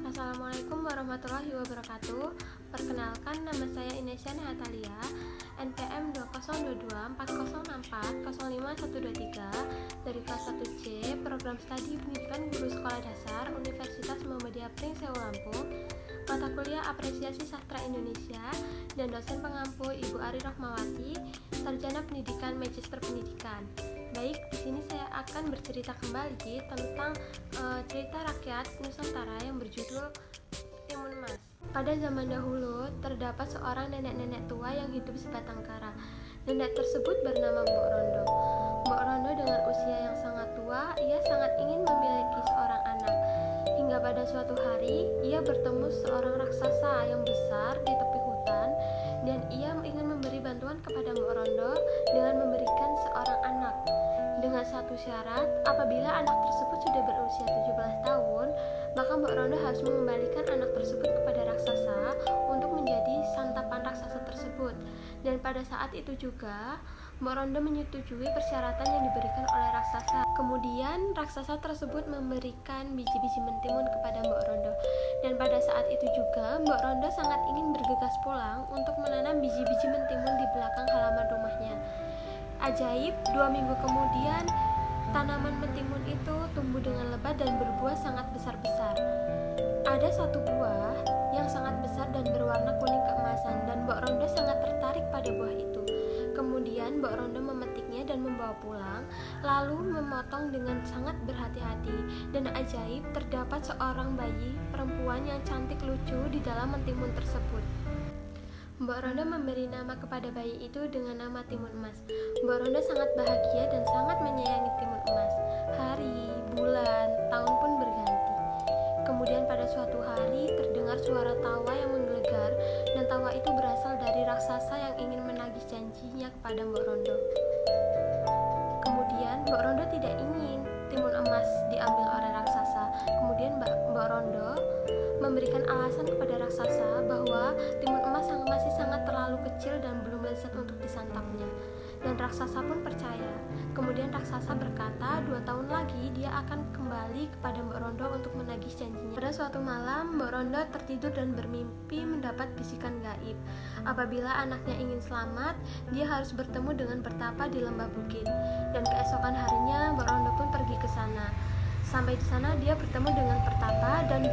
Assalamualaikum warahmatullahi wabarakatuh. Perkenalkan, nama saya Inesya Natalia, NPM 20224064051123 dari kelas 1C, Program Studi Pendidikan Guru Sekolah Dasar Universitas Muhammadiyah Pringseu Lampung, mata kuliah Apresiasi Sastra Indonesia, dan dosen pengampu Ibu Ari Rohmawati, Sarjana Pendidikan Magister Pendidikan. Baik, di sini saya akan bercerita kembali tentang cerita rakyat Nusantara yang berjudul Timun Emas. Pada zaman dahulu, terdapat seorang nenek-nenek tua yang hidup sebatang kara. Nenek tersebut bernama Mbok Rondo. Mbok Rondo dengan usia yang sangat tua, ia sangat ingin memiliki seorang anak. Hingga pada suatu hari, ia bertemu seorang raksasa yang besar di tepi hutan, dan ia ingin memberi bantuan kepada Mbok Rondo dengan memberikan seorang anak. Dengan satu syarat, apabila anak tersebut sudah berusia 17 tahun, maka Mbok Rondo harus mengembalikan anak tersebut kepada raksasa untuk menjadi santapan raksasa tersebut. Dan pada saat itu juga, Mbok Rondo menyetujui persyaratan yang diberikan oleh raksasa. Kemudian, raksasa tersebut memberikan biji-biji mentimun kepada Mbok Rondo. Dan pada saat itu juga, Mbok Rondo sangat ingin bergegas pulang untuk menanam biji-biji mentimun di belakang halaman rumahnya. Ajaib, 2 minggu kemudian tanaman mentimun itu tumbuh dengan lebat dan berbuah sangat besar-besar. Ada satu buah yang sangat besar dan berwarna kuning keemasan, dan Mbok Rondo sangat tertarik pada buah itu. Kemudian Mbok Rondo memetiknya dan membawa pulang, lalu memotong dengan sangat berhati-hati. Dan ajaib, terdapat seorang bayi perempuan yang cantik lucu di dalam mentimun tersebut. Mbok Rondo memberi nama kepada bayi itu dengan nama Timun Emas. Mbok Rondo sangat bahagia dan sangat menyayangi Timun Emas. Hari, bulan, tahun pun berganti. Kemudian pada suatu hari terdengar suara tawa yang menggelegar, dan tawa itu berasal dari raksasa yang ingin menagih janjinya kepada Mbok Rondo. Kemudian Mbok Rondo tidak ingin Timun Emas diambil oleh raksasa. Kemudian Mbok Rondo memberikan alasan kepada raksasa bahwa timun emas masih sangat terlalu kecil dan belum lezat untuk disantapnya. Dan raksasa pun percaya. Kemudian raksasa berkata 2 tahun lagi dia akan kembali kepada Mbok Rondo untuk menagih janjinya. Pada suatu malam, Mbok Rondo tertidur dan bermimpi mendapat bisikan gaib. Apabila anaknya ingin selamat, dia harus bertemu dengan pertapa di lembah bukit. Dan keesokan harinya, Mbok Rondo pun pergi ke sana. Sampai di sana dia bertemu dengan pertapa, dan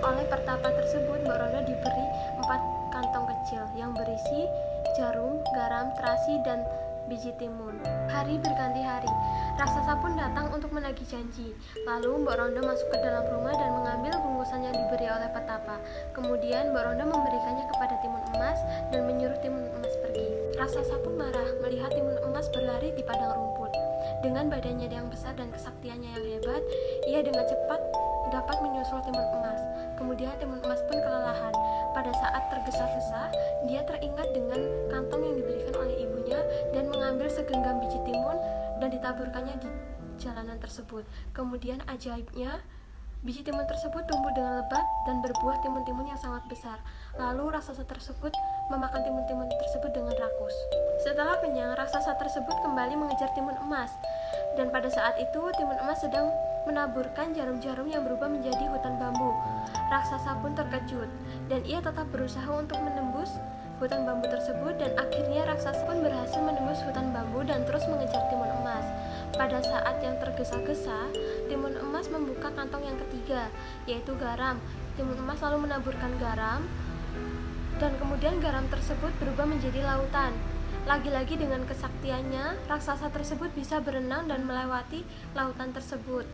oleh pertapa tersebut Mbok Rondo diberi 4 kantong kecil yang berisi jarum, garam, terasi, dan biji timun. Hari berganti hari, raksasa pun datang untuk menagih janji. Lalu Mbok Rondo masuk ke dalam rumah dan mengambil bungkusan yang diberi oleh petapa. Kemudian Mbok Rondo memberikannya kepada Timun Emas dan menyuruh Timun Emas pergi. Raksasa pun marah melihat Timun Emas berlari di padang rumput. Dengan badannya yang besar dan kesaktiannya yang hebat, ia dengan cepat dapat menyusul Timun Emas. Kemudian Timun Emas pun kelelahan. Pada saat tergesa-gesa, dia teringat dengan kantong yang diberikan oleh ibunya dan mengambil segenggam biji timun dan ditaburkannya di jalanan tersebut. Kemudian ajaibnya, biji timun tersebut tumbuh dengan lebat dan berbuah timun-timun yang sangat besar. Lalu raksasa tersebut memakan timun-timun tersebut dengan rakus. Setelah kenyang, raksasa tersebut kembali mengejar Timun Emas. Dan pada saat itu, Timun Emas sedang menaburkan jarum-jarum yang berubah menjadi hutan bambu. Raksasa pun terkejut, dan ia tetap berusaha untuk menembus hutan bambu tersebut, dan akhirnya raksasa pun berhasil menembus hutan bambu dan terus mengejar Timun Emas. Pada saat yang tergesa-gesa, Timun Emas membuka kantong yang ketiga, yaitu garam. Timun Emas lalu menaburkan garam, dan kemudian garam tersebut berubah menjadi lautan. Lagi-lagi dengan kesaktiannya, raksasa tersebut bisa berenang dan melewati lautan tersebut.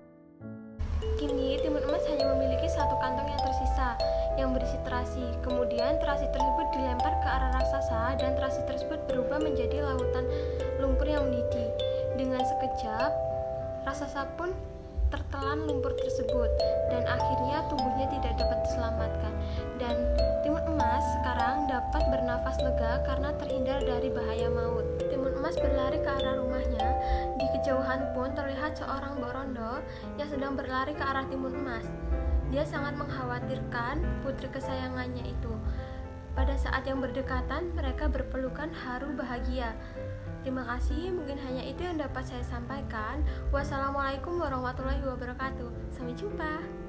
Kini Timun Emas hanya memiliki 1 kantong yang tersisa, yang berisi terasi. Kemudian terasi tersebut dilempar ke arah raksasa, dan terasi tersebut berubah menjadi lautan lumpur yang mendidih. Dengan sekejap, raksasa pun tertelan lumpur tersebut, dan akhirnya tubuhnya tidak dapat diselamatkan. Dan Timun Emas sekarang dapat bernafas lega karena terhindar dari bahaya maut. Timun Emas berlari ke arah rumahnya. Di kejauhan pun terlihat seorang Mbok Rondo yang sedang berlari ke arah Timun Emas. Dia sangat mengkhawatirkan putri kesayangannya itu. Pada saat yang berdekatan, mereka berpelukan haru bahagia. Terima kasih, mungkin hanya itu yang dapat saya sampaikan. Wassalamualaikum warahmatullahi wabarakatuh. Sampai jumpa.